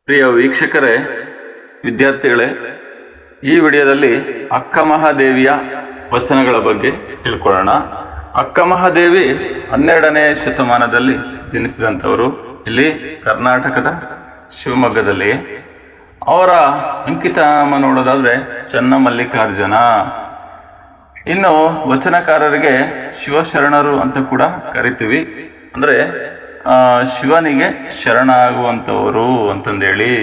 ಪ್ರಿಯ ವೀಕ್ಷಕರೇ, ವಿದ್ಯಾರ್ಥಿಗಳೇ, ಈ ವಿಡಿಯೋದಲ್ಲಿ ಅಕ್ಕ ಮಹಾದೇವಿಯ ವಚನಗಳ ಬಗ್ಗೆ ತಿಳ್ಕೊಳ್ಳೋಣ. ಅಕ್ಕ ಮಹಾದೇವಿ 12ನೇ ಶತಮಾನದಲ್ಲಿ ಜನಿಸಿದಂಥವರು. ಇಲ್ಲಿ ಕರ್ನಾಟಕದ ಶಿವಮೊಗ್ಗದಲ್ಲಿ. ಅವರ ಅಂಕಿತನಾಮ ನೋಡೋದಾದ್ರೆ ಚನ್ನಮಲ್ಲಿಕಾರ್ಜುನ. ಇನ್ನು ವಚನಕಾರರಿಗೆ ಶಿವಶರಣರು ಅಂತ ಕೂಡ ಕರಿತೀವಿ. ಅಂದ್ರೆ ಶಿವನಿಗೆ ಶರಣಾಗುವಂಥವರು ಅಂತಂದೇಳಿ.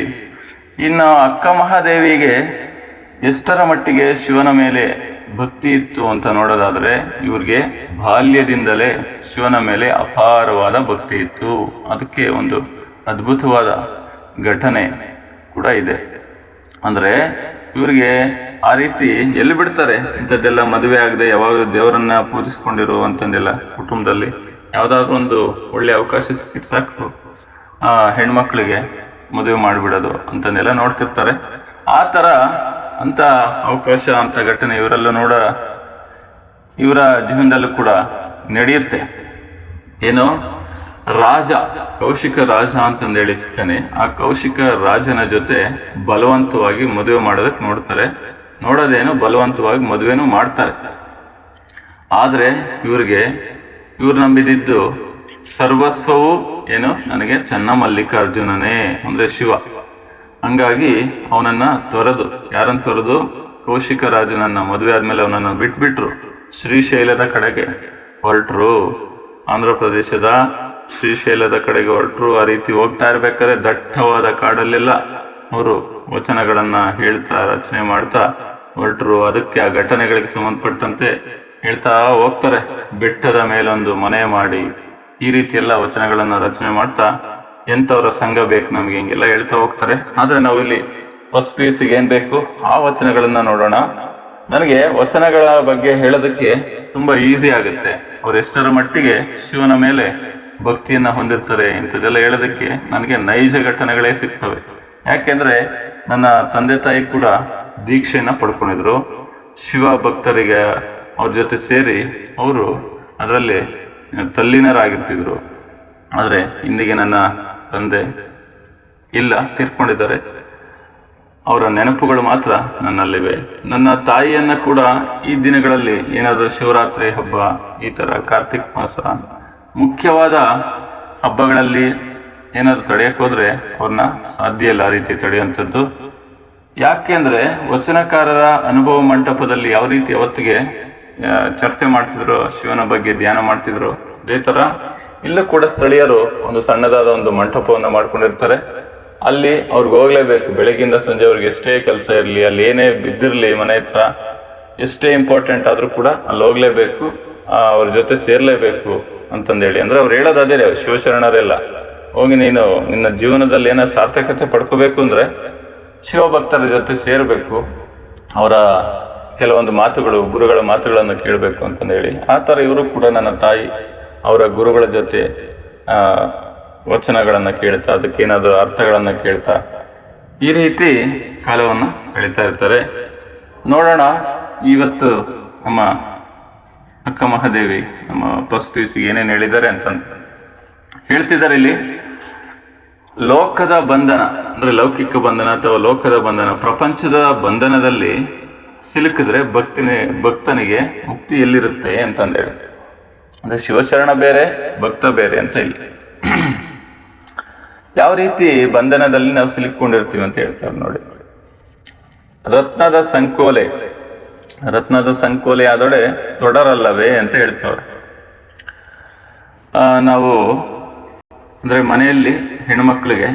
ಇನ್ನು ಅಕ್ಕ ಮಹಾದೇವಿಗೆ ಎಷ್ಟರ ಮಟ್ಟಿಗೆ ಶಿವನ ಮೇಲೆ ಭಕ್ತಿ ಇತ್ತು ಅಂತ ನೋಡೋದಾದ್ರೆ, ಇವ್ರಿಗೆ ಬಾಲ್ಯದಿಂದಲೇ ಶಿವನ ಮೇಲೆ ಅಪಾರವಾದ ಭಕ್ತಿ ಇತ್ತು. ಅದಕ್ಕೆ ಒಂದು ಅದ್ಭುತವಾದ ಘಟನೆ ಕೂಡ ಇದೆ. ಅಂದ್ರೆ ಇವ್ರಿಗೆ ಆ ರೀತಿ ಎಲ್ಲಿ ಬಿಡ್ತಾರೆ ಇಂಥದ್ದೆಲ್ಲ ಮದುವೆ ಆಗದೆ ಯಾವಾಗ ದೇವರನ್ನ ಪೂಜಿಸ್ಕೊಂಡಿರುವಂತಂದೆಲ್ಲ ಕುಟುಂಬದಲ್ಲಿ ಯಾವುದಾದ್ರೂ ಒಂದು ಒಳ್ಳೆ ಅವಕಾಶ ಸಿಕ್ಕಿದ್ ಸಾಕು ಹೆಣ್ಮಕ್ಳಿಗೆ ಮದುವೆ ಮಾಡಿಬಿಡೋದು ಅಂತಂದೆಲ್ಲ ನೋಡ್ತಿರ್ತಾರೆ. ಆ ಥರ ಅಂತ ಅವಕಾಶ ಅಂತ ಘಟನೆ ಇವರ ಜೀವನದಲ್ಲೂ ಕೂಡ ನಡೆಯುತ್ತೆ. ಏನು, ರಾಜ ಕೌಶಿಕ ರಾಜ ಅಂತಂದೇಳಿ ಸಿಗ್ತಾನೆ. ಆ ಕೌಶಿಕ ರಾಜನ ಜೊತೆ ಬಲವಂತವಾಗಿ ಮದುವೆ ಮಾಡೋದಕ್ಕೆ ನೋಡೋದೇನು ಬಲವಂತವಾಗಿ ಮದುವೆನೂ ಮಾಡ್ತಾರೆ. ಆದ್ರೆ ಇವ್ರು ನಂಬಿದ್ದು ಸರ್ವಸ್ವವು ಏನು, ನನಗೆ ಚನ್ನಮಲ್ಲಿಕಾರ್ಜುನನೇ ಅಂದ್ರೆ ಶಿವ. ಹಂಗಾಗಿ ಅವನನ್ನ ಯಾರನ್ನ ತೊರೆದು ಕೌಶಿಕ ರಾಜನನ್ನ ಮದುವೆ ಆದ್ಮೇಲೆ ಅವನನ್ನ ಬಿಟ್ಬಿಟ್ರು. ಶ್ರೀಶೈಲದ ಕಡೆಗೆ ಹೊರಟರು. ಆಂಧ್ರ ಪ್ರದೇಶದ ಶ್ರೀಶೈಲದ ಕಡೆಗೆ ಹೊರಟರು. ಆ ರೀತಿ ಹೋಗ್ತಾ ಇರ್ಬೇಕಾದ್ರೆ ದಟ್ಟವಾದ ಕಾಡಲ್ಲೆಲ್ಲ ಅವರು ವಚನಗಳನ್ನ ಹೇಳ್ತಾ ರಚನೆ ಮಾಡ್ತಾ ಹೊರಟರು. ಅದಕ್ಕೆ ಆ ಘಟನೆಗಳಿಗೆ ಸಂಬಂಧಪಟ್ಟಂತೆ ಹೇಳ್ತಾ ಹೋಗ್ತಾರೆ. ಬೆಟ್ಟದ ಮೇಲೊಂದು ಮನೆ ಮಾಡಿ ಈ ರೀತಿ ಎಲ್ಲ ವಚನಗಳನ್ನ ರಚನೆ ಮಾಡ್ತಾ ಎಂಥವ್ರ ಸಂಘ ಬೇಕು ನಮ್ಗೆ ಹಿಂಗೆಲ್ಲ ಹೇಳ್ತಾ ಹೋಗ್ತಾರೆ. ಆದ್ರೆ ನಾವು ಇಲ್ಲಿ ಫಸ್ಟ್ PUC ಏನ್ ಬೇಕು ಆ ವಚನಗಳನ್ನ ನೋಡೋಣ. ನನಗೆ ವಚನಗಳ ಬಗ್ಗೆ ಹೇಳೋದಕ್ಕೆ ತುಂಬಾ ಈಸಿ ಆಗುತ್ತೆ. ಅವ್ರು ಎಷ್ಟರ ಮಟ್ಟಿಗೆ ಶಿವನ ಮೇಲೆ ಭಕ್ತಿಯನ್ನ ಹೊಂದಿರ್ತಾರೆ ಇಂಥದ್ದೆಲ್ಲ ಹೇಳೋದಕ್ಕೆ ನನಗೆ ನೈಜ ಘಟನೆಗಳೇ ಸಿಗ್ತವೆ. ಯಾಕೆಂದ್ರೆ ನನ್ನ ತಂದೆ ತಾಯಿ ಕೂಡ ದೀಕ್ಷೆಯನ್ನ ಪಡ್ಕೊಂಡಿದ್ರು. ಶಿವ ಭಕ್ತರಿಗೆ ಅವ್ರ ಜೊತೆ ಸೇರಿ ಅವರು ಅದರಲ್ಲಿ ತಲ್ಲೀನರಾಗಿರ್ತಿದ್ರು. ಆದರೆ ಇಂದಿಗೆ ನನ್ನ ತಂದೆ ಇಲ್ಲ, ತೀರ್ಕೊಂಡಿದ್ದಾರೆ. ಅವರ ನೆನಪುಗಳು ಮಾತ್ರ ನನ್ನಲ್ಲಿವೆ. ನನ್ನ ತಾಯಿಯನ್ನ ಕೂಡ ಈ ದಿನಗಳಲ್ಲಿ ಏನಾದರೂ ಶಿವರಾತ್ರಿ ಹಬ್ಬ, ಈ ಥರ ಕಾರ್ತಿಕ್ ಮಾಸ ಮುಖ್ಯವಾದ ಹಬ್ಬಗಳಲ್ಲಿ ಏನಾದ್ರು ತಡೆಯಕ್ಕೆ ಹೋದ್ರೆ ಅವ್ರನ್ನ ಸಾಧ್ಯ ಇಲ್ಲ ಆ ರೀತಿ ತಡೆಯುವಂಥದ್ದು. ಯಾಕೆಂದ್ರೆ ವಚನಕಾರರ ಅನುಭವ ಮಂಟಪದಲ್ಲಿ ಯಾವ ರೀತಿ ಅವತ್ತಿಗೆ ಚರ್ಚೆ ಮಾಡ್ತಿದ್ರು, ಶಿವನ ಬಗ್ಗೆ ಧ್ಯಾನ ಮಾಡ್ತಿದ್ರು, ಅದೇ ತರ ಇಲ್ಲೂ ಕೂಡ ಸ್ಥಳೀಯರು ಒಂದು ಸಣ್ಣದಾದ ಒಂದು ಮಂಟಪವನ್ನು ಮಾಡ್ಕೊಂಡಿರ್ತಾರೆ. ಅಲ್ಲಿ ಅವ್ರಿಗೆ ಹೋಗ್ಲೇಬೇಕು. ಬೆಳಗಿಂದ ಸಂಜೆ ಅವ್ರಿಗೆ ಎಷ್ಟೇ ಕೆಲಸ ಇರಲಿ, ಅಲ್ಲಿ ಏನೇ ಬಿದ್ದಿರ್ಲಿ, ಮನೆ ಹತ್ರ ಎಷ್ಟೇ ಇಂಪಾರ್ಟೆಂಟ್ ಆದ್ರೂ ಕೂಡ ಅಲ್ಲಿ ಹೋಗ್ಲೇಬೇಕು, ಅವ್ರ ಜೊತೆ ಸೇರ್ಲೇಬೇಕು ಅಂತಂದೇಳಿ. ಅಂದ್ರೆ ಅವ್ರು ಹೇಳೋದೇ ಶಿವಶರಣರೆಲ್ಲ, ಹೋಗಿ ನೀನು ನಿನ್ನ ಜೀವನದಲ್ಲಿ ಏನೋ ಸಾರ್ಥಕತೆ ಪಡ್ಕೋಬೇಕು ಅಂದ್ರೆ ಶಿವಭಕ್ತರ ಜೊತೆ ಸೇರ್ಬೇಕು, ಅವರ ಕೆಲವೊಂದು ಮಾತುಗಳು, ಗುರುಗಳ ಮಾತುಗಳನ್ನು ಕೇಳಬೇಕು ಅಂತಂದೇಳಿ. ಆ ಥರ ಇವರು ಕೂಡ ನನ್ನ ತಾಯಿ ಅವರ ಗುರುಗಳ ಜೊತೆ ವಚನಗಳನ್ನ ಕೇಳ್ತಾ, ಅದಕ್ಕೇನಾದರೂ ಅರ್ಥಗಳನ್ನ ಕೇಳ್ತಾ ಈ ರೀತಿ ಕಾಲವನ್ನು ಕಳೀತಾ ಇರ್ತಾರೆ. ನೋಡೋಣ ಇವತ್ತು ನಮ್ಮ ಅಕ್ಕ ಮಹಾದೇವಿ ನಮ್ಮ ಫಸ್ಟ್ PUC ಏನೇನು ಹೇಳಿದ್ದಾರೆ ಅಂತ ಹೇಳ್ತಿದ್ದಾರೆ. ಇಲ್ಲಿ ಲೋಕದ ಬಂಧನ ಅಂದ್ರೆ ಲೌಕಿಕ ಬಂಧನ ಅಥವಾ ಲೋಕದ ಬಂಧನ, ಪ್ರಪಂಚದ ಬಂಧನದಲ್ಲಿ ಸಿಲುಕಿದ್ರೆ ಭಕ್ತನಿಗೆ ಮುಕ್ತಿ ಎಲ್ಲಿರುತ್ತೆ ಅಂತಂದೇಳಿ. ಅಂದ್ರೆ ಶಿವಶರಣ ಬೇರೆ, ಭಕ್ತ ಬೇರೆ ಅಂತ ಇಲ್ಲ. ಯಾವ ರೀತಿ ಬಂಧನದಲ್ಲಿ ನಾವು ಸಿಲುಕೊಂಡಿರ್ತೀವಿ ಅಂತ ಹೇಳ್ತಾರೆ ನೋಡಿ. ರತ್ನದ ಸಂಕೋಲೆ ಆದೊಡೆ ತೊಡರಲ್ಲವೇ ಅಂತ ಹೇಳ್ತವ್ರೆ. ನಾವು ಅಂದ್ರೆ ಮನೆಯಲ್ಲಿ ಹೆಣ್ಮಕ್ಳಿಗೆ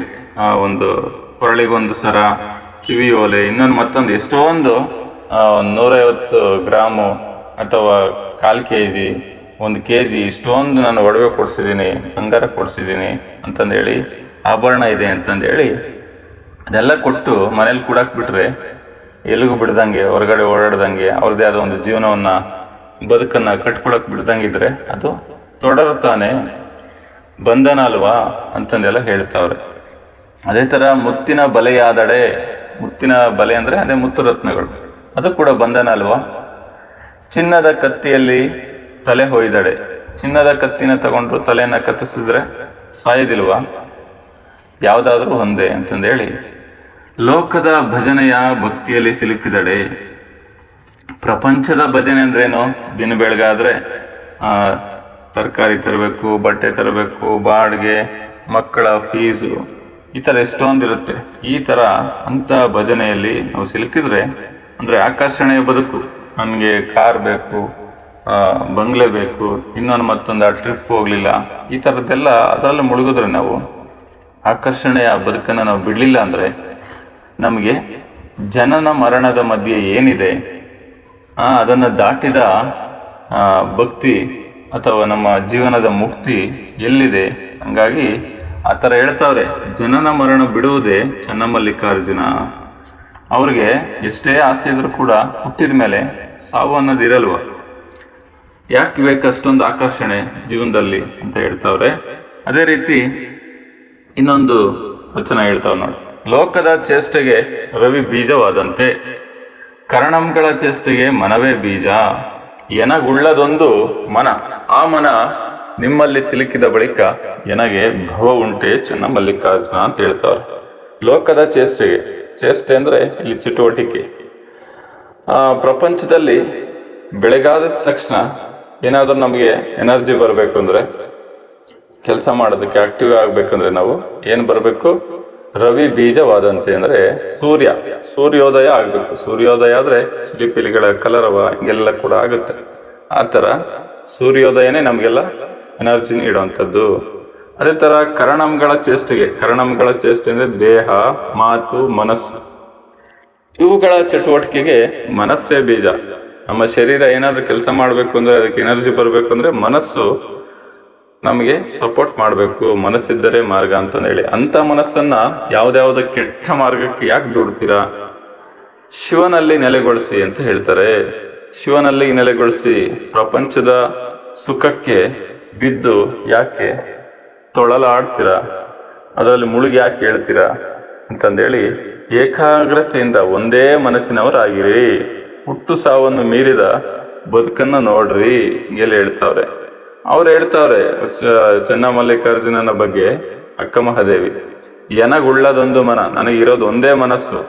ಒಂದು ಕೊರಳಿಗೊಂದು ಸರ, ಕಿವಿಯೋಲೆ, ಮತ್ತೊಂದು ಎಷ್ಟೊಂದು 150 ಗ್ರಾಮು ಅಥವಾ 1/4 kg, 1 kg ಇಷ್ಟೊಂದು ನಾನು ಒಡವೆ ಕೊಡ್ಸಿದ್ದೀನಿ, ಬಂಗಾರ ಕೊಡ್ಸಿದ್ದೀನಿ ಅಂತಂದೇಳಿ, ಆಭರಣ ಇದೆ ಅಂತಂದೇಳಿ ಅದೆಲ್ಲ ಕೊಟ್ಟು ಮನೇಲಿ ಕೂಡಾಕ್ಬಿಟ್ರೆ ಎಲ್ಲಿಗೂ ಬಿಡ್ದಂಗೆ, ಹೊರಗಡೆ ಓಡಾಡ್ದಂಗೆ, ಅವ್ರದ್ದೇ ಆದ ಒಂದು ಜೀವನವನ್ನ ಬದುಕನ್ನ ಕಟ್ಕೊಳಕ್ ಬಿಡ್ದಂಗಿದ್ರೆ ಅದು ತೊಡರುತ್ತಾನೆ, ಬಂಧನ ಅಲ್ವಾ ಅಂತಂದೆಲ್ಲ ಹೇಳ್ತಾವ್ರೆ. ಅದೇ ತರ ಮುತ್ತಿನ ಬಲೆಯಾದಡೆ, ಮುತ್ತಿನ ಬಲೆ ಅಂದ್ರೆ ಅದೇ ಮುತ್ತು ರತ್ನಗಳು, ಅದು ಕೂಡ ಬಂಧನ ಅಲ್ವಾ. ಚಿನ್ನದ ಕತ್ತಿಯಲ್ಲಿ ತಲೆ ಹೊಯ್ದಡೆ, ಚಿನ್ನದ ಕತ್ತಿನ ತಗೊಂಡ್ರು ತಲೆಯನ್ನ ಕತ್ತಿಸಿದ್ರೆ ಸಾಯೋದಿಲ್ವಾ. ಯಾವುದಾದ್ರೂ ಒಂದೇ ಅಂತಂದೇಳಿ. ಲೋಕದ ಭಜನೆಯ ಭಕ್ತಿಯಲ್ಲಿ ಸಿಲುಕಿದಡೆ. ಪ್ರಪಂಚದ ಭಜನೆ ಅಂದ್ರೇನು? ದಿನ ಬೆಳಗಾದ್ರೆ ತರಕಾರಿ ತರಬೇಕು, ಬಟ್ಟೆ ತರಬೇಕು, ಬಾಡಿಗೆ, ಮಕ್ಕಳ ಫೀಸು, ಈ ಥರ ಎಷ್ಟೊಂದಿರುತ್ತೆ. ಈ ಥರ ಅಂಥ ಭಜನೆಯಲ್ಲಿ ನಾವು ಸಿಲುಕಿದ್ರೆ ಅಂದರೆ ಆಕರ್ಷಣೆಯ ಬದುಕು. ನನಗೆ ಕಾರ್ ಬೇಕು, ಬಂಗ್ಲೆ ಬೇಕು, ಇನ್ನೊಂದು ಮತ್ತೊಂದು ಆ ಟ್ರಿಪ್ ಹೋಗಲಿಲ್ಲ, ಈ ಥರದ್ದೆಲ್ಲ ಅದರಲ್ಲಿ ಮುಳುಗಿದ್ರೆ ನಾವು ಆಕರ್ಷಣೆಯ ಬದುಕನ್ನು ನಾವು ಬಿಡಲಿಲ್ಲ ಅಂದರೆ ನಮಗೆ ಜನನ ಮರಣದ ಮಧ್ಯೆ ಏನಿದೆ ಅದನ್ನು ದಾಟಿದ ಭಕ್ತಿ ಅಥವಾ ನಮ್ಮ ಜೀವನದ ಮುಕ್ತಿ ಎಲ್ಲಿದೆ? ಹಂಗಾಗಿ ಆ ಥರ ಹೇಳ್ತಾವ್ರೆ, ಜನನ ಮರಣ ಬಿಡುವುದೇ ಚನ್ನಮಲ್ಲಿಕಾರ್ಜುನ. ಅವ್ರಿಗೆ ಎಷ್ಟೇ ಆಸೆ ಇದ್ರೂ ಕೂಡ ಹುಟ್ಟಿದ ಮೇಲೆ ಸಾವು ಅನ್ನೋದು ಇರಲ್ವ? ಯಾಕೆ ಬೇಕು ಅಷ್ಟೊಂದು ಆಕರ್ಷಣೆ ಜೀವನದಲ್ಲಿ ಅಂತ ಹೇಳ್ತಾವ್ರೆ. ಅದೇ ರೀತಿ ಇನ್ನೊಂದು ವಚನ ಹೇಳ್ತಾವ್ ನೋಡಿ, ಲೋಕದ ಚೇಷ್ಟೆಗೆ ರವಿ ಬೀಜವಾದಂತೆ ಕರಣಂಗಳ ಚೇಷ್ಟೆಗೆ ಮನವೇ ಬೀಜ. ಎನಗುಳ್ಳದೊಂದು ಮನ, ಆ ಮನ ನಿಮ್ಮಲ್ಲಿ ಸಿಲುಕಿದ ಬಳಿಕ ಎನಗೆ ಭವ ಉಂಟೆ ಚನ್ನಮಲ್ಲಿಕಾರ್ಜುನ ಅಂತ ಹೇಳ್ತಾವ್ರೆ. ಲೋಕದ ಚೇಷ್ಟೆಗೆ, ಚೇಷ್ಟೆ ಅಂದ್ರೆ ಇಲ್ಲಿ ಚಟುವಟಿಕೆ. ಪ್ರಪಂಚದಲ್ಲಿ ಬೆಳಗಾದ ತಕ್ಷಣ ಏನಾದ್ರೂ ನಮಗೆ ಎನರ್ಜಿ ಬರಬೇಕು ಅಂದ್ರೆ, ಕೆಲಸ ಮಾಡೋದಕ್ಕೆ ಆಕ್ಟಿವ್ ಆಗ್ಬೇಕಂದ್ರೆ ನಾವು ಏನ್ ಬರಬೇಕು? ರವಿ ಬೀಜವಾದಂತೆ ಅಂದ್ರೆ ಸೂರ್ಯೋದಯ ಆಗ್ಬೇಕು. ಸೂರ್ಯೋದಯ ಆದ್ರೆ ಚಿಲಿಪಿಲಿಗಳ ಕಲರವ ಹಿಂಗೆಲ್ಲ ಕೂಡ ಆಗುತ್ತೆ. ಆ ತರ ಸೂರ್ಯೋದಯನೇ ನಮ್ಗೆಲ್ಲ ಎನರ್ಜಿ ನೀಡುವಂಥದ್ದು. ಅದೇ ತರ ಕರಣಂಗಳ ಚೇಷ್ಟೆ ಅಂದ್ರೆ ದೇಹ, ಮಾತು, ಮನಸ್ಸು, ಇವುಗಳ ಚಟುವಟಿಕೆಗೆ ಮನಸ್ಸೇ ಬೀಜ. ನಮ್ಮ ಶರೀರ ಏನಾದ್ರೂ ಕೆಲಸ ಮಾಡ್ಬೇಕು ಅಂದ್ರೆ, ಅದಕ್ಕೆ ಎನರ್ಜಿ ಬರ್ಬೇಕು ಅಂದ್ರೆ ಮನಸ್ಸು ನಮಗೆ ಸಪೋರ್ಟ್ ಮಾಡಬೇಕು. ಮನಸ್ಸಿದ್ದರೆ ಮಾರ್ಗ ಅಂತ ಹೇಳಿ, ಅಂತ ಮನಸ್ಸನ್ನ ಯಾವ್ದಾವ್ದ ಕೆಟ್ಟ ಮಾರ್ಗಕ್ಕೆ ಯಾಕೆ ದೂಡ್ತೀರಾ? ಶಿವನಲ್ಲಿ ನೆಲೆಗೊಳಿಸಿ ಅಂತ ಹೇಳ್ತಾರೆ. ಶಿವನಲ್ಲಿ ನೆಲೆಗೊಳಿಸಿ ಪ್ರಪಂಚದ ಸುಖಕ್ಕೆ ಬಿದ್ದು ಯಾಕೆ ತೊಳಲಾಡ್ತೀರಾ? ಅದರಲ್ಲಿ ಮುಳುಗಿ ಯಾಕೆ ಹೇಳ್ತೀರಾ ಅಂತಂದೇಳಿ, ಏಕಾಗ್ರತೆಯಿಂದ ಒಂದೇ ಮನಸ್ಸಿನವರಾಗಿರಿ. ಹುಟ್ಟು ಸಾವನ್ನು ಮೀರಿದ ಬದುಕನ್ನ ನೋಡ್ರಿ ಹಿಂಗೆಲ್ಲ ಹೇಳ್ತಾವ್ರೆ. ಅವ್ರು ಹೇಳ್ತಾವ್ರೆ ಚನ್ನಮಲ್ಲಿಕಾರ್ಜುನನ ಬಗ್ಗೆ ಅಕ್ಕ ಮಹಾದೇವಿ, ಎನಗುಳ್ಳದೊಂದು ಮನ, ನನಗಿರೋದು ಒಂದೇ ಮನಸ್ಸು.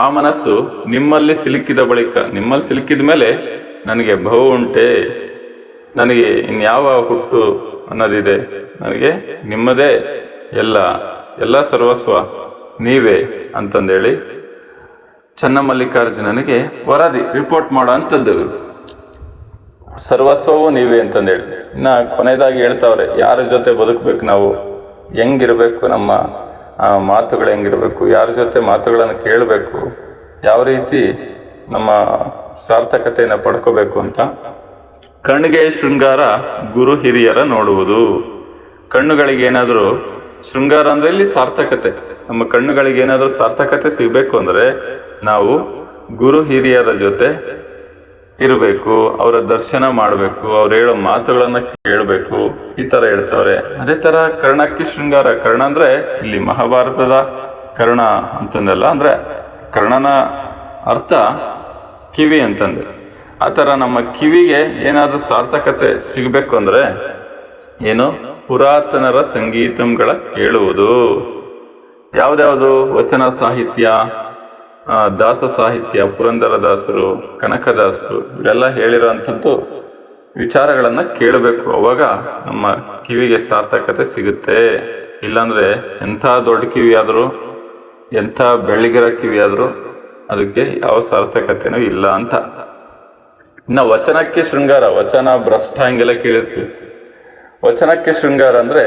ಆ ಮನಸ್ಸು ನಿಮ್ಮಲ್ಲಿ ಸಿಲುಕಿದ ಬಳಿಕ, ನಿಮ್ಮಲ್ಲಿ ಸಿಲುಕಿದ ಮೇಲೆ ನನಗೆ ಭವ ಉಂಟೆ, ನನಗೆ ಇನ್ಯಾವ ಹುಟ್ಟು ಅನ್ನೋದಿದೆ, ನನಗೆ ನಿಮ್ಮದೇ ಎಲ್ಲ ಸರ್ವಸ್ವ ನೀವೇ ಅಂತಂದೇಳಿ ಚನ್ನಮಲ್ಲಿಕಾರ್ಜುನನಿಗೆ ವರದಿ ರಿಪೋರ್ಟ್ ಮಾಡೋ ಅಂಥದ್ದು. ಸರ್ವಸ್ವವೂ ನೀವೇ ಅಂತಂದೇಳಿ. ಇನ್ನ ಕೊನೆಯದಾಗಿ ಹೇಳ್ತಾವ್ರೆ, ಯಾರ ಜೊತೆ ಬದುಕಬೇಕು ನಾವು, ಹೆಂಗಿರ್ಬೇಕು, ನಮ್ಮ ಮಾತುಗಳು ಹೆಂಗಿರ್ಬೇಕು, ಯಾರ ಜೊತೆ ಮಾತುಗಳನ್ನು ಕೇಳಬೇಕು, ಯಾವ ರೀತಿ ನಮ್ಮ ಸಾರ್ಥಕತೆಯನ್ನು ಪಡ್ಕೋಬೇಕು ಅಂತ. ಕಣ್ಣಿಗೆ ಶೃಂಗಾರ ಗುರು ಹಿರಿಯರ ನೋಡುವುದು. ಕಣ್ಣುಗಳಿಗೆ ಏನಾದರೂ ಶೃಂಗಾರ ಅಂದ್ರೆ ಇಲ್ಲಿ ಸಾರ್ಥಕತೆ. ನಮ್ಮ ಕಣ್ಣುಗಳಿಗೆ ಏನಾದರೂ ಸಾರ್ಥಕತೆ ಸಿಗಬೇಕು ಅಂದ್ರೆ ನಾವು ಗುರು ಹಿರಿಯರ ಜೊತೆ ಇರಬೇಕು, ಅವರ ದರ್ಶನ ಮಾಡಬೇಕು, ಅವ್ರು ಹೇಳೋ ಮಾತುಗಳನ್ನ ಕೇಳಬೇಕು, ಈ ತರ ಹೇಳ್ತಾವ್ರೆ. ಅದೇ ತರ ಕರ್ಣಕ್ಕೆ ಶೃಂಗಾರ. ಕರ್ಣ ಅಂದ್ರೆ ಇಲ್ಲಿ ಮಹಾಭಾರತದ ಕರ್ಣ ಅಂತಂದಲ್ಲ, ಅಂದ್ರೆ ಕರ್ಣನ ಅರ್ಥ ಕಿವಿ ಅಂತಂದ್ರೆ. ಆ ತರ ನಮ್ಮ ಕಿವಿಗೆ ಏನಾದ್ರೂ ಸಾರ್ಥಕತೆ ಸಿಗ್ಬೇಕು ಅಂದ್ರೆ ಏನು? ಪುರಾತನರ ಸಂಗೀತಂಗಳ ಕೇಳುವುದು. ಯಾವ್ದ್ಯಾವುದು? ವಚನ ಸಾಹಿತ್ಯ, ದಾಸ ಸಾಹಿತ್ಯ, ಪುರಂದರದಾಸರು, ಕನಕದಾಸರು ಇವೆಲ್ಲ ಹೇಳಿರೋಂಥದ್ದು ವಿಚಾರಗಳನ್ನ ಕೇಳಬೇಕು. ಅವಾಗ ನಮ್ಮ ಕಿವಿಗೆ ಸಾರ್ಥಕತೆ ಸಿಗುತ್ತೆ. ಇಲ್ಲಾಂದ್ರೆ ಎಂಥ ದೊಡ್ಡ ಕಿವಿ ಆದರೂ, ಎಂಥ ಬೆಳ್ಳಿಗಿರ ಕಿವಿ ಆದರೂ ಅದಕ್ಕೆ ಯಾವ ಸಾರ್ಥಕತೆನೂ ಇಲ್ಲ ಅಂತ. ಇನ್ನು ವಚನಕ್ಕೆ ಶೃಂಗಾರ, ವಚನ ಭ್ರಷ್ಟ ಹಿಂಗೆಲ್ಲ ಕೇಳಿರ್ತೀವಿ. ವಚನಕ್ಕೆ ಶೃಂಗಾರ ಅಂದ್ರೆ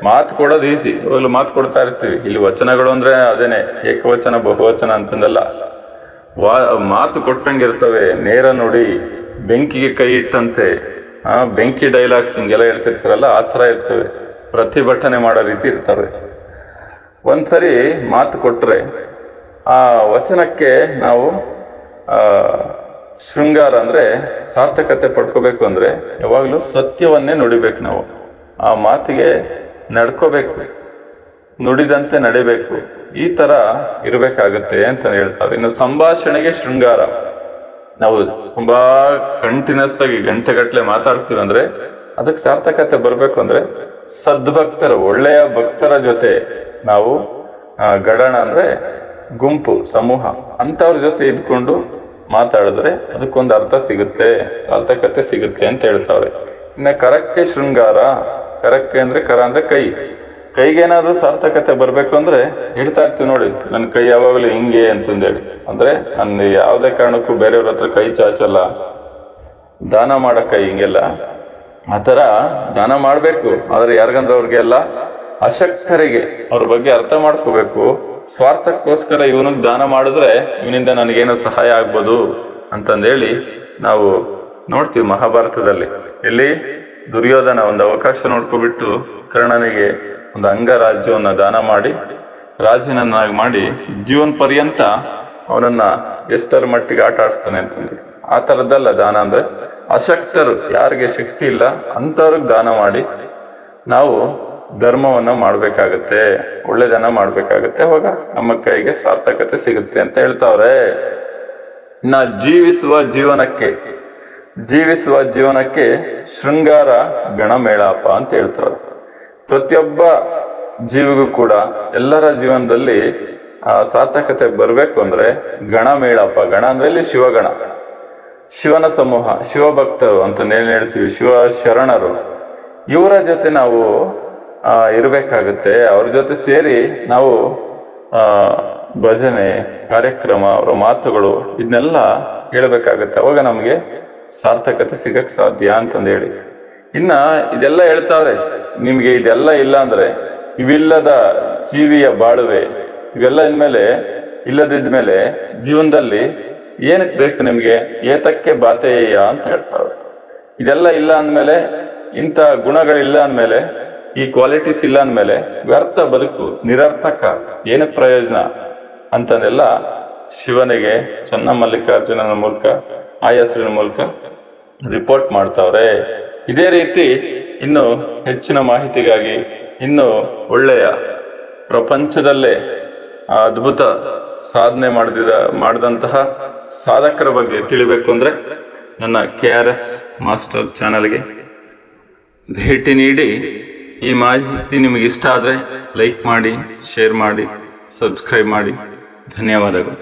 ಮಾತು ಕೊಡೋದು ಈಸಿ, ಇವಾಗಲೂ ಮಾತು ಕೊಡ್ತಾ ಇರ್ತೀವಿ. ಇಲ್ಲಿ ವಚನಗಳು ಅಂದ್ರೆ ಅದೇನೆ ಏಕವಚನ ಬಹುವಚನ ಅಂತಂದಲ್ಲ, ಮಾತು ಕೊಟ್ಟಂಗಿರ್ತವೆ. ನೇರ ನುಡಿ, ಬೆಂಕಿಗೆ ಕೈ ಇಟ್ಟಂತೆ, ಬೆಂಕಿ ಡೈಲಾಗ್ಸ್ ಹಿಂಗೆಲ್ಲ ಹೇಳ್ತಿರ್ತಾರಲ್ಲ, ಆ ಥರ ಇರ್ತವೆ. ಪ್ರತಿಭಟನೆ ಮಾಡೋ ರೀತಿ ಇರ್ತವೆ. ಒಂದ್ಸರಿ ಮಾತು ಕೊಟ್ರೆ ಆ ವಚನಕ್ಕೆ ನಾವು ಶೃಂಗಾರ ಅಂದ್ರೆ ಸಾರ್ಥಕತೆ ಪಡ್ಕೋಬೇಕು ಅಂದ್ರೆ ಯಾವಾಗಲೂ ಸತ್ಯವನ್ನೇ ನುಡಿಬೇಕು. ನಾವು ಆ ಮಾತಿಗೆ ನಡ್ಕೋಬೇಕು, ನುಡಿದಂತೆ ನಡಿಬೇಕು. ಈ ತರ ಇರಬೇಕಾಗುತ್ತೆ ಅಂತ ಹೇಳ್ತಾರೆ. ಇನ್ನು ಸಂಭಾಷಣೆಗೆ ಶೃಂಗಾರ. ನಾವು ತುಂಬಾ ಕಂಟಿನ್ಯೂಸ್ ಆಗಿ ಗಂಟೆಗಟ್ಟಲೆ ಮಾತಾಡ್ತೀವಿ ಅಂದ್ರೆ ಅದಕ್ಕೆ ಸಾರ್ಥಕತೆ ಬರ್ಬೇಕು ಅಂದ್ರೆ ಸದ್ಭಕ್ತರ, ಒಳ್ಳೆಯ ಭಕ್ತರ ಜೊತೆ ನಾವು ಗಡಣ ಅಂದರೆ ಗುಂಪು, ಸಮೂಹ, ಅಂಥವ್ರ ಜೊತೆ ಇದ್ಕೊಂಡು ಮಾತಾಡಿದ್ರೆ ಅದಕ್ಕೊಂದು ಅರ್ಥ ಸಿಗುತ್ತೆ, ಸಾರ್ಥಕತೆ ಸಿಗುತ್ತೆ ಅಂತ ಹೇಳ್ತಾವ್ರೆ. ಇನ್ನು ಕರಕ್ಕೆ ಶೃಂಗಾರ, ಕರಕ್ಕೆ ಅಂದರೆ ಕರ ಅಂದರೆ ಕೈ, ಕೈಗೇನಾದ್ರೂ ಸಾರ್ಥಕತೆ ಬರಬೇಕು ಅಂದರೆ ಹೇಳ್ತಾ ಇರ್ತೀವಿ ನೋಡಿ, ನನ್ನ ಕೈ ಯಾವಾಗಲೂ ಹಿಂಗೆ ಅಂತಂದೇಳಿ. ಅಂದರೆ ನನ್ನ ಯಾವುದೇ ಕಾರಣಕ್ಕೂ ಬೇರೆಯವ್ರ ಹತ್ರ ಕೈ ಚಾಚಲ್ಲ, ದಾನ ಮಾಡೋ ಕೈ ಹಿಂಗೆಲ್ಲ. ಆ ಥರ ದಾನ ಮಾಡಬೇಕು, ಆದರೆ ಯಾರಿಗಂದ್ರೆ ಅವ್ರಿಗೆಲ್ಲ ಅಶಕ್ತರಿಗೆ ಅವ್ರ ಬಗ್ಗೆ ಅರ್ಥ ಮಾಡ್ಕೋಬೇಕು. ಸ್ವಾರ್ಥಕ್ಕೋಸ್ಕರ ಇವನಿಗೆ ದಾನ ಮಾಡಿದ್ರೆ ಇವನಿಂದ ನನಗೇನೋ ಸಹಾಯ ಆಗ್ಬೋದು ಅಂತಂದೇಳಿ ನಾವು ನೋಡ್ತೀವಿ ಮಹಾಭಾರತದಲ್ಲಿ. ಇಲ್ಲಿ ದುರ್ಯೋಧನ ಒಂದು ಅವಕಾಶ ನೋಡ್ಕೊಬಿಟ್ಟು ಕರ್ಣನಿಗೆ ಒಂದು ಅಂಗರಾಜ್ಯವನ್ನ ದಾನ ಮಾಡಿ ರಾಜನನ್ನಾಗಿ ಮಾಡಿ ಜೀವನ ಪರ್ಯಂತ ಅವನನ್ನ ಎಷ್ಟರ ಮಟ್ಟಿಗೆ ಆಟ ಆಡಿಸ್ತಾನೆ ಅಂತಂದ್ರೆ. ಆ ಥರದ್ದಲ್ಲ ದಾನ ಅಂದ್ರೆ. ಅಶಕ್ತರು, ಯಾರಿಗೆ ಶಕ್ತಿ ಇಲ್ಲ ಅಂಥವ್ರಿಗೆ ದಾನ ಮಾಡಿ ನಾವು ಧರ್ಮವನ್ನ ಮಾಡ್ಬೇಕಾಗತ್ತೆ, ಒಳ್ಳೆದನ್ನ ಮಾಡ್ಬೇಕಾಗತ್ತೆ, ಅವಾಗ ನಮ್ಮ ಕೈಗೆ ಸಾರ್ಥಕತೆ ಸಿಗುತ್ತೆ ಅಂತ ಹೇಳ್ತಾವ್ರೆ. ಇನ್ನ ಜೀವಿಸುವ ಜೀವನಕ್ಕೆ ಶೃಂಗಾರ ಗಣಮೇಳಾಪ ಅಂತ ಹೇಳ್ತಾವ್ರೆ. ಪ್ರತಿಯೊಬ್ಬ ಜೀವಿಗೂ ಕೂಡ ಎಲ್ಲರ ಜೀವನದಲ್ಲಿ ಸಾರ್ಥಕತೆ ಬರಬೇಕು ಅಂದ್ರೆ ಗಣಮೇಳಾಪ, ಗಣ ಅಂದ್ರೆ ಇಲ್ಲಿ ಶಿವಗಣ, ಶಿವನ ಸಮೂಹ, ಶಿವಭಕ್ತರು ಅಂತ ಹೇಳ್ತೀವಿ, ಶಿವ ಶರಣರು, ಇವರ ಜೊತೆ ನಾವು ಇರಬೇಕಾಗುತ್ತೆ. ಅವ್ರ ಜೊತೆ ಸೇರಿ ನಾವು ಭಜನೆ ಕಾರ್ಯಕ್ರಮ, ಅವರ ಮಾತುಗಳು ಇದನ್ನೆಲ್ಲ ಹೇಳ್ಬೇಕಾಗತ್ತೆ, ಅವಾಗ ನಮಗೆ ಸಾರ್ಥಕತೆ ಸಿಗಕ್ ಸಾಧ್ಯ ಅಂತಂದೇಳಿ. ಇನ್ನ ಇದೆಲ್ಲ ಹೇಳ್ತಾವ್ರೆ, ನಿಮ್ಗೆ ಇದೆಲ್ಲ ಇಲ್ಲ ಅಂದ್ರೆ ಇವಿಲ್ಲದ ಜೀವಿಯ ಬಾಳುವೆ, ಇವೆಲ್ಲ ಇನ್ಮೇಲೆ ಇಲ್ಲದಿದ್ಮೇಲೆ ಜೀವನದಲ್ಲಿ ಏನಕ್ಕೆ ಬೇಕು ನಿಮ್ಗೆ, ಏತಕ್ಕೆ ಬಾತೆಯ ಅಂತ ಹೇಳ್ತಾವ್ರೆ. ಇದೆಲ್ಲ ಇಲ್ಲ ಅಂದ್ಮೇಲೆ, ಇಂಥ ಗುಣಗಳಿಲ್ಲ ಅಂದ್ಮೇಲೆ, ಈ ಕ್ವಾಲಿಟೀಸ್ ಇಲ್ಲ ಅಂದ್ಮೇಲೆ ವ್ಯರ್ಥ ಬದುಕು, ನಿರರ್ಥಕ, ಏನಕ್ಕೆ ಪ್ರಯೋಜನ ಅಂತಂದೆಲ್ಲ ಶಿವನಿಗೆ ಚನ್ನಮಲ್ಲಿಕಾರ್ಜುನನ ಮೂಲಕ, ಆ ಹೆಸರಿನ ಮೂಲಕ ರಿಪೋರ್ಟ್ ಮಾಡ್ತಾವ್ರೆ. ಇದೇ ರೀತಿ ಇನ್ನು ಹೆಚ್ಚಿನ ಮಾಹಿತಿಗಾಗಿ, ಇನ್ನು ಒಳ್ಳೆಯ ಪ್ರಪಂಚದಲ್ಲೇ ಅದ್ಭುತ ಸಾಧನೆ ಮಾಡಿದಂತಹ ಸಾಧಕರ ಬಗ್ಗೆ ತಿಳಿಬೇಕು ಅಂದ್ರೆ ನನ್ನ KRS ಮಾಸ್ಟರ್ ಚಾನಲ್ಗೆ ಭೇಟಿ ನೀಡಿ. ಈ ಮಾಹಿತಿ ನಿಮಗೆ ಇಷ್ಟ ಆದರೆ ಲೈಕ್ ಮಾಡಿ, ಶೇರ್ ಮಾಡಿ, ಸಬ್ಸ್ಕ್ರೈಬ್ ಮಾಡಿ. ಧನ್ಯವಾದಗಳು.